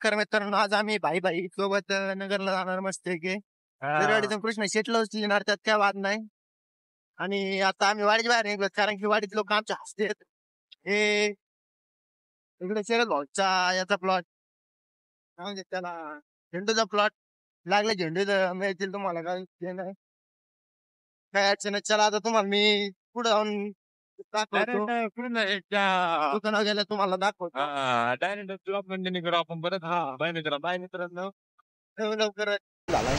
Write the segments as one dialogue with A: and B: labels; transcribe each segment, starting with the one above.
A: नमस्कार मित्रांनो, आज आम्ही भाई भाई सोबत नगरला जाणार मस्त की दरवाडीतून कृष्ण शेटला उचलणार, त्यात काय वाद नाही. आणि आता आम्ही वाडीच्या बाहेर निघलो कारण की वाडीत लोक आमच्या हसतेत. हे इकडे शरद भाऊचा याचा प्लॉट म्हणजे त्याला झेंडूचा प्लॉट लागले, झेंडू मिळतील तुम्हाला काय ते नाही काय अडचण नाही. चला आता तुम्हाला मी पुढे जाऊन दाखवतो, दुकानावर गेल्या तुम्हाला दाखवतो.
B: आपण परत. हा बाय मित्र, बाय मित्रांनो.
A: लवकर झालाय.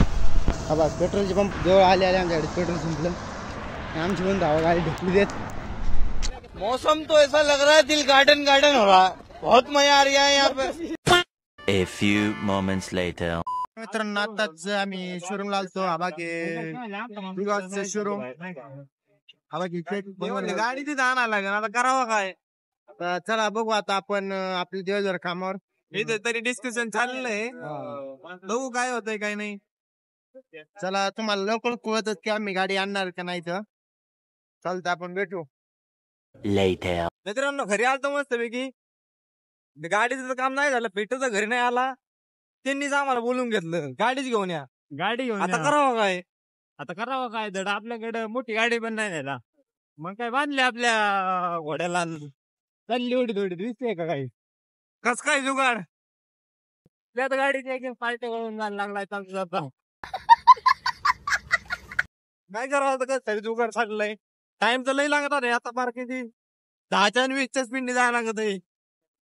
A: हा बघ पेट्रोलचे पंप जवळ आले आमच्याकडे, पेट्रोल संपलं. आमची पण धावा गाडी ढकलू देत.
C: मौसम तो ऐसा लग रहा है दिल गार्डन गार्डन हो रहा है. बहुत मजा आ रहा है यहाँ पे.
D: A few moments later.
A: मित्रांनो आताच आम्ही शोरूमला आलतो. हा बाकी शोरूम, हा बाकी
C: गाडी तिथे आणायला लागेल, आता करावं काय.
A: चला बघू आता आपण आपले दिवसभर कामावर.
C: इथे तरी डिस्कशन चाललेलं आहे, बघू काय होतंय काय नाही.
A: चला तुम्हाला लवकर कळतच की आम्ही गाडी आणणार का नाही. तर चालतं आपण भेटू
D: Later.
C: मित्रांनो घरी आलतो मस्त पैकी. गाडीचं काम नाही झालं, पेटचा घरी नाही आला, त्यांनीच आम्हाला बोलून घेतलं गाडीच घेऊन या.
B: गाडी घेऊन
C: आता करावं काय.
B: आता करावं काय, धड आपल्याकडे मोठी गाडी पण नाही द्यायला. मग काय बांधले आपल्या घोड्याला, चालली उडी थोडी दिसते का काही.
C: कस काय जुगाड.
B: त्यात गाडीची एक पार्टी करून जायला लागलाय चालता जाता.
C: काय करावं होतं, कस तरी जुगाड चाललंय. टाइम तर लई लागत आहे आता, फार किती 10च्या आणि 20च्या स्पीडने जायला लागत आहे.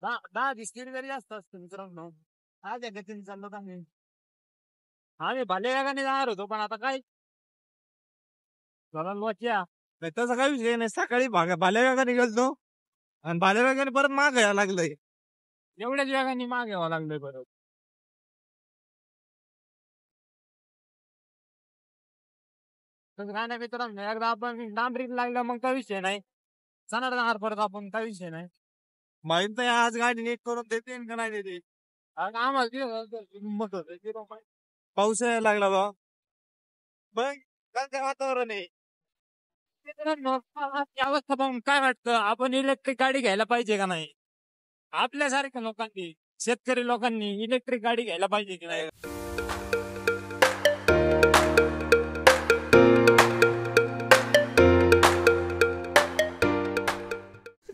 B: 10 स्पीड जरी जास्त असतं मित्रांनो. आज गतीने चाललो आम्ही भाले वेगाने जाणार होतो, पण आता काय चला लोच्या.
C: तसं काही विषय नाही. सकाळी भाल्या वेगाने गेलतो आणि भाल्या वेगाने परत माग यायला लागलंय.
B: एवढ्याच वेगाने मागे यावं लागलंय बरोबर. तसं काय नाही मित्रांनो, एकदा आपण डांबरीत लागलं मग काही विषय नाही. जाणार परत आपण, काही विषय नाही.
C: माहित नाही आज गाडी नीट करून देते का नाही देते.
B: आम्हाला
C: पाऊस यायला लागला बा. बघ काय वातावरण आहे.
B: मित्रांनो अवस्था पाहून काय वाटतं, आपण इलेक्ट्रिक गाडी घ्यायला पाहिजे का नाही. आपल्यासारख्या लोकांनी, शेतकरी लोकांनी इलेक्ट्रिक गाडी घ्यायला पाहिजे की नाही.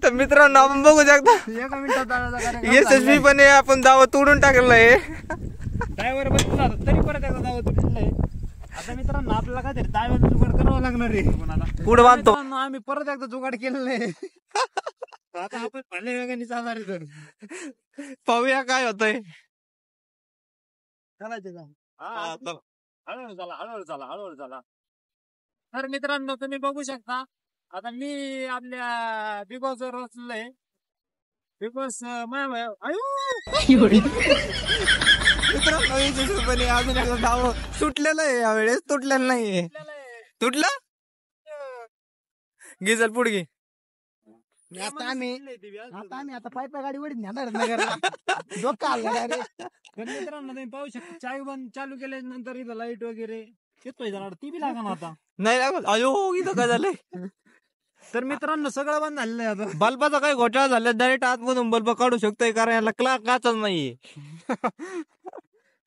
C: तर मित्रांनो आपण बघू शकता,
B: एका मिनिटात
C: यशस्वीपणे आपण दावा तोडून टाकलेला आहे.
B: ड्रायव्हर बसला तरी परत एकदा दावा तुटलेला. आता मित्रांनो आपल्याला काय तरी ड्रायव्हरचा जुगाड करावं लागणार आहे.
C: पुढे बांधतो
B: आम्ही परत एकदा जुगाड केलेलं आहे. आता आपण भले वेगाने जाणार आहे. तर
C: पाहूया काय होतंय.
A: चालायचं का.
B: हळूहळू चला. तर मित्रांनो तुम्ही बघू शकता, आता मी आपल्या बिग बॉस वर बसलोय. बिग बॉस
C: मित्रांनो यशस्वीपणे अजून एकदा दावा सुटलेलं आहे, यावेळेस तुटलेलं नाहीये. तुटलं गिजल पुढे.
A: आता आम्ही आता पाय गाडी वडीत नेणार नगरला. डोकं आलं रे.
B: पण मित्रांनो तुम्ही पाहू शकता, चावी बंद चालू केल्यानंतर इथं लाईट वगैरे येतोय जरा, ती बी लागणार आता
C: नाही लागत. अयो इथं काय झालंय.
B: तर मित्रांनो सगळं बंद झालेलं आहे आता.
C: बल्बाचा काही घोटाळा झाला, डायरेक्ट आतमधून बल्ब काढू शकतोय, कारण याला काचच नाहीये.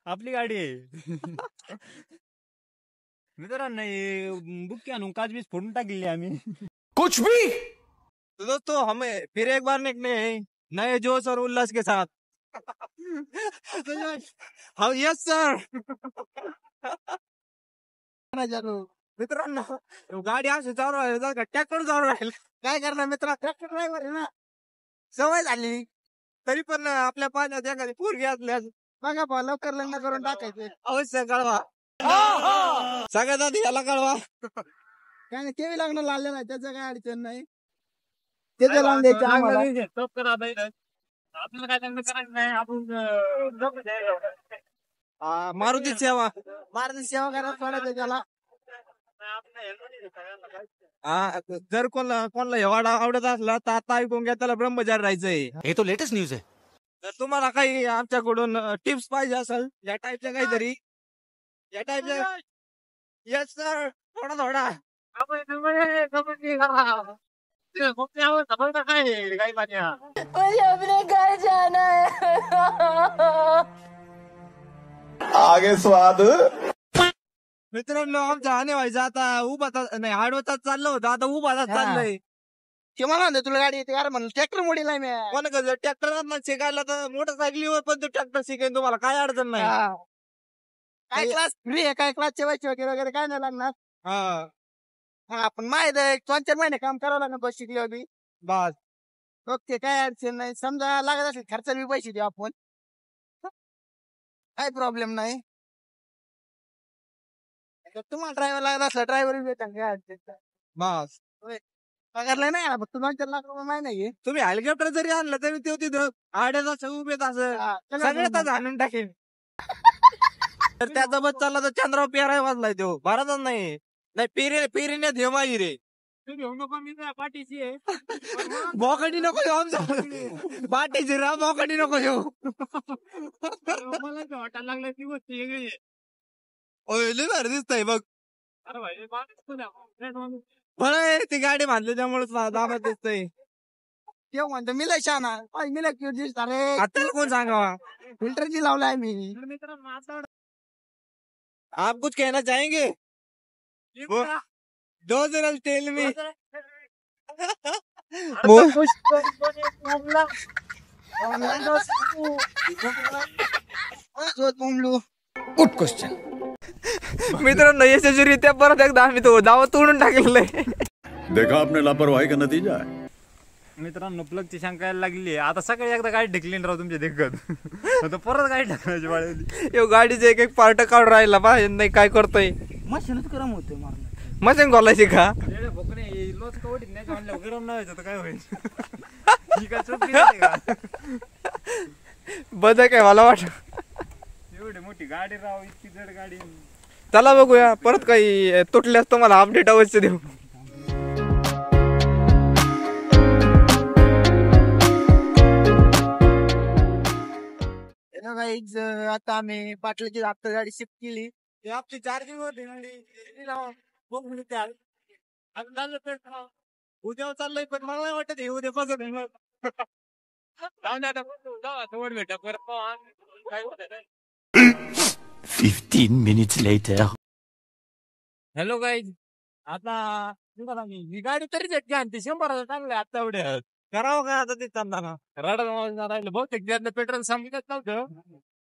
B: आपली गाडी आहे. मित्रांनो बुक्की आणून काच फोडून टाकलेली आम्ही.
C: कुछ भी तो दोस्तों हमें फिर एक बार नए जोश और उल्लास के साथ. हाँ यस सर. मित्रांनो गाडी अशी चालू राहील का ट्रॅक्टर चालू राहील.
A: काय करणार मित्रा, ट्रॅक्टर ड्रायव्हर आहे ना,
C: सवय झाली. तरी पण आपल्या पाण्यात एखादी पोरगी असल्यास
A: बघा बा लवकर लग्न करून टाकायचं.
C: अवश्य कळवा. सगळ्यात आधी याला कळवा.
A: काय नाही, तेही लग्न लागले नाही, त्याचं काय अडचण नाही. त्याचं लावून द्यायचं आम्हाला.
B: आपल्याला काय त्यांना करायचं नाही. आपण
C: मारुती सेवा
A: सेवा करायला सोडायचं त्याला.
C: जर कोणाला हेवाडा आवडत असला तर आता ऐकून घ्या, त्याला ब्रह्मचारी राहायचंय.
D: हे तो लेटेस्ट न्यूज आहे.
C: तर तुम्हाला काही आमच्याकडून टिप्स पाहिजे असेल या टाईपच्या काहीतरी, या टाईपच्या. Yes sir. थोडा
B: काय
E: मुझे अपने घर जाना है. लागे स्वाद.
C: मित्रांनो आमचा हाने व्हायचं आता उभा नाही आडवताच चाललं होतं आता उभाच चाललंय.
A: ते मला म्हणतो तुला गाडी येते यार म्हणलं ट्रॅक्टर मोडील नाही मी.
C: कोण कसं ट्रॅक्टर शिकायला तर मोटरसायकलीवर पण ट्रॅक्टर शिकेन तुम्हाला काय अडचण नाही.
A: हा. काय क्लास फ्री आहे काय क्लासचे पैसे वगैरे वगैरे काय नाही लागणार.
C: हा
A: हा पण माहित आहे 2-4 महिने काम करावं लागणार बस शिकली होती.
C: बस
A: ओके काय अडचण नाही समजा लागत असेल खर्चाला बी पैसे देऊ आपण. काय प्रॉब्लेम नाही. जर तुम्हाला ड्रायव्हर लागत असला ड्रायव्हर बी भेटेल काय अडचण नाही.
C: बस
A: पगारला नाही आला फक्त 2-4 लाख रुपये महिना आहे.
C: तुम्ही हेलिकॉप्टर जरी आणलं तरी ते तिथं आड्याचा उभेत असं
A: हा,
C: सगळ्यातच आणून टाकेन. तर त्याचा बस चालला तर चंद्राव पेराय वाजलाय तो भारतच नाही नाही पेरीने घेऊ माझी रे.
B: तू घेऊ नको मी तुझ्या पाठीशी आहे.
C: बोकडी नको येऊ आमच्या बाटीची राव बोकडी नको येऊ.
B: मला तर वाटायला लागलं ती गोष्ट वेगळी आहे.
C: ओय लय भारी दिसतंय बघ.
B: अरे भाई माणूस तुझ्या friend माणूस.
C: बरं ती गाडी बांधली त्यामुळे दाबात दिसतंय.
A: तेव्हा म्हणतो मी लय शहाणा मी लय क्यूट दिसतो रे.
C: आता कोण सांगावा
A: फिल्टरची लावलाय मी.
B: तर मित्रांनो आता
C: आप कुछ कहना चाहेंगे वो दो जरा टेल मी
A: गुड क्वेश्चन.
C: मित्रांनो यशस्वीरित्या परत एकदा आम्ही तो दावा तोडून टाकलेला आहे.
E: देखा आपने लापरवाही का नतीजा है.
B: मित्रांनो प्लगची शंका यायला लागली आहे. आता सकाळी एकदा गाडी ढकली राव तुमच्या देखत आता परत गाडी ढकलायची वाळवली.
C: यो गाडीचे एक एक पार्ट काढून राहिला बा नाही काय करतोय.
A: मशीनच गरम होते मारलं.
C: मशीन घालायची का
B: लोच कवडीत नाही म्हणलं गरम नाही व्हायचं तर काय होईल. ही काय चोपडी नाही का
C: बदल काय मला वाट.
B: एवढी मोठी गाडी राव इतकी जड गाडी.
C: चला बघूया परत काही तुटल्यास तुम्हाला अपडेट अवश्य देऊ.
A: गाईज आता आम्ही पाटलाची आता गाडी शिफ्ट केली.
B: आपली चार्जिंग होती उद्या चाललंय पण मला नाही वाटत हे उद्या कसं भेटा परत काय होत.
D: 15 minutes later.
B: हॅलो गाईज आता ही गाडी तरी झटके आणते 100 चांगलं आता एवढ्या
C: करावं काय आता ते चालणार
B: रडत राहिलं बहुतेक त्यातलं पेट्रोल सांगितलं नव्हतं.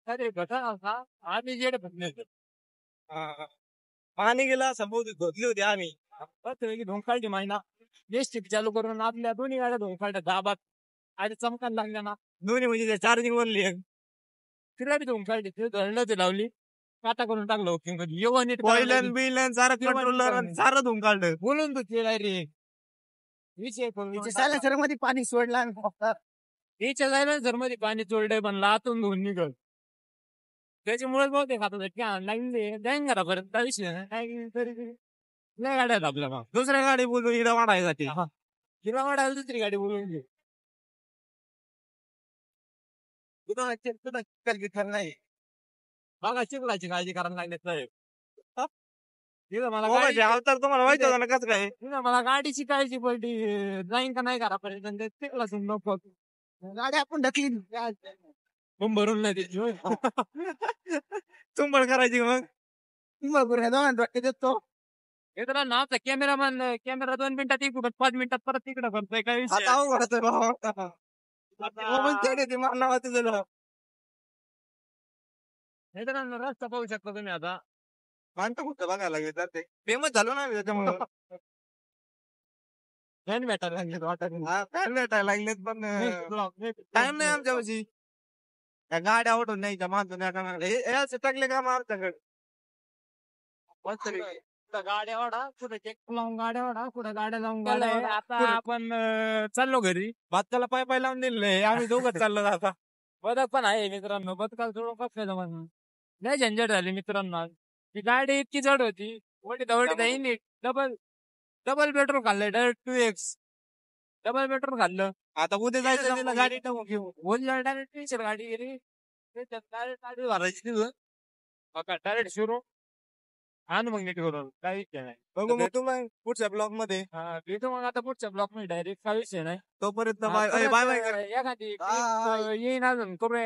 B: अरे कसा आम्ही जेड फक्त
C: पाणी गेला संभवत धुतली होती आम्ही
B: धोन काढली माहिना बेस्टिक चालू करून आपल्या दोन्ही गाड्या धोन काढल्या दाबात आणि चमकायला लागल्या ना
C: दोन्ही म्हणजे चार्जिंग वरली
B: तिला बी धोन काढली ते धरणं ते लावली काटा करून टाकलं
C: ऑइलन बिलन सारं पेट्रोलर सारं धुवून काढलं.
B: बोलून तू ते डायरेक्ट विषय
A: सायलेन्सर मध्ये पाणी सोडला
B: त्याच्या जायला जर मध्ये पाणी चोरडे बनला आतून धुवून निघल त्याच्यामुळे बहुतेक आता लागले जाईन घरापर्यंत विषय नाही नाही गाड्या आहेत आपल्या मग
C: दुसऱ्या गाडी बोलून इडा वाढायसाठी
B: हिला वाढायला दुसरी गाडी बोलून घे.
A: नाही
B: बघा चिखलाची काळजी करायला लागले साहेब. मला
C: अवतार तुम्हाला माहिती होता ना कसं काय.
B: मला गाडीची काळजी पडली जाईन का नाही घरापर्यंत चिखला नको
A: गाडी आपण ढकली
B: भरून नाही त्याची
C: चुंबळ करायची मग
A: वाटते देतो.
B: मित्रांनो नावचा कॅमेरा 2 मिनिटात इकडं 5 मिनिटात परत तिकडं करतोय काय विषय.
C: आता अवघड
B: मित्रांनो रस्ता पाहू शकता तुम्ही आता
C: मानतो कुठं बघायला लागले ते फेमस झालो ना त्याच्यामुळे
B: फॅन भेटायला लागले वाटत
C: फॅन भेटायला लागलेत पण टाइम नाही आमच्यापाशी. गाड्या आवडून नाही का मानतो नाही टाकले का आमच्याकडे
B: गाड्या वाडा कुठे चेक लावून गाड्या वाडा कुठे गाड्या लावून गाड्या. आता आपण चाललो घरी
C: भाताला पाय लावून दिले आम्ही दोघं चाललो आता.
B: बदक पण आहे मित्रांनो बदकाला थोडं कसं जमा नाही झंझट झाली मित्रांनो. ती गाडी इतकी जड होती वडीत डबल पेट्रोल खाल्लं डायरेक्ट 2x डबल पेट्रोल खाल्लं.
C: आता उद्या जायचं गाडी टाकून घेऊ
B: बोल डायरेक्ट गाडी गेली डायरेक्ट गाडी भरायची तिथं डायरेक्ट सुरू आणि मग नीट करून काही विषय नाही.
C: बघू मग तुम्ही पुढच्या ब्लॉग मध्ये
B: भेटू मग आता पुढच्या ब्लॉक मध्ये डायरेक्ट काही विषय नाही.
C: तोपर्यंत बाय बाय
B: एखादी येईन अजून करू